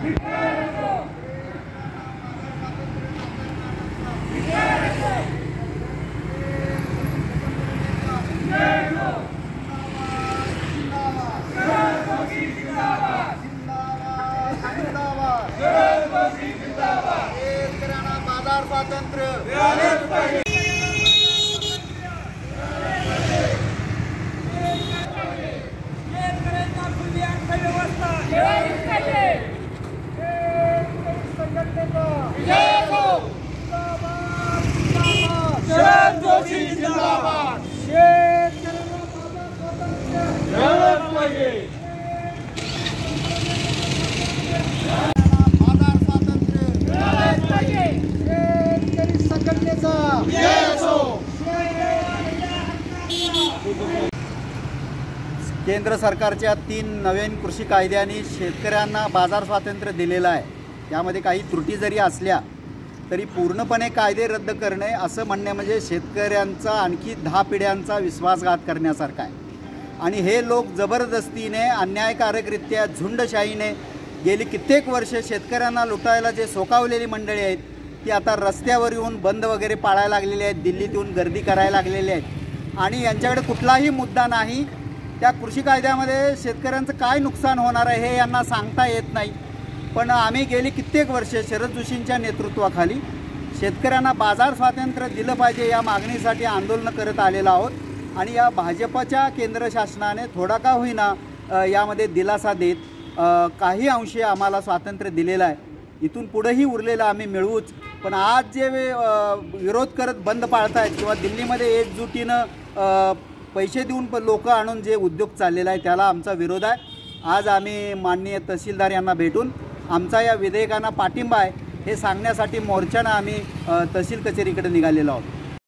बाजार स्वातंत्र्य केंद्र सरकारच्या 3 नवीन कृषी कायद्यांनी शेतकऱ्यांना बाजार स्वातंत्र्य दिलेलं आहे। त्यामध्ये काही त्रुटी जरी असल्या तरी पूर्णपणे कायदे रद्द करणे असं म्हणणे म्हणजे शेतकऱ्यांचा आणखी 10 पिढ्यांचा विश्वासघात करण्यासारखा आहे। आणि हे लोक जबरदस्तीने अन्यायकारकरित्या झुंडशाहीने गेली कित्येक वर्ष शेतकऱ्यांना लुटायला जे सोकावलेली मंडळी आहेत ती आता रस्त्यावर येऊन बंद वगैरे पाळायला लागलेली आहेत, दिल्लीत येऊन गर्दी करायला लागलेली आहेत आणि यांच्याकडे कुठलाही मुद्दा नाही। त्या कृषी कायद्यामध्ये शेतकऱ्यांचं काय नुकसान होणार आहे हे यांना सांगता येत नाही। पण आम्ही गेली कित्येक वर्ष शरद जोशींच्या नेतृत्वाखाली शेतकऱ्यांना बाजार स्वातंत्र्य दिलं पाहिजे या मागणीसाठी आंदोलन करत आलेलो आहोत आणि या भाजपच्या केंद्र शासनाने थोडा का होईना यामध्ये दिलासा देत काही अंशी आम्हाला स्वातंत्र्य दिलेलं आहे। इथून पुढेही उरलेलं आम्ही मिळवूच। पण आज जे विरोध करत बंद पाळतायत किंवा दिल्लीमध्ये एकजुटीनं पैसे देऊन लोक आणून जे उद्योग चाललेला आहे त्याला आमचा विरोध आहे। आज आम्ही माननीय तहसीलदार यांना भेटून आमचा या विधेयकांना पाठिंबा आहे हे सांगण्यासाठी मोर्चानं आम्ही तहसील कचेरीकडे निघालेलो आहोत।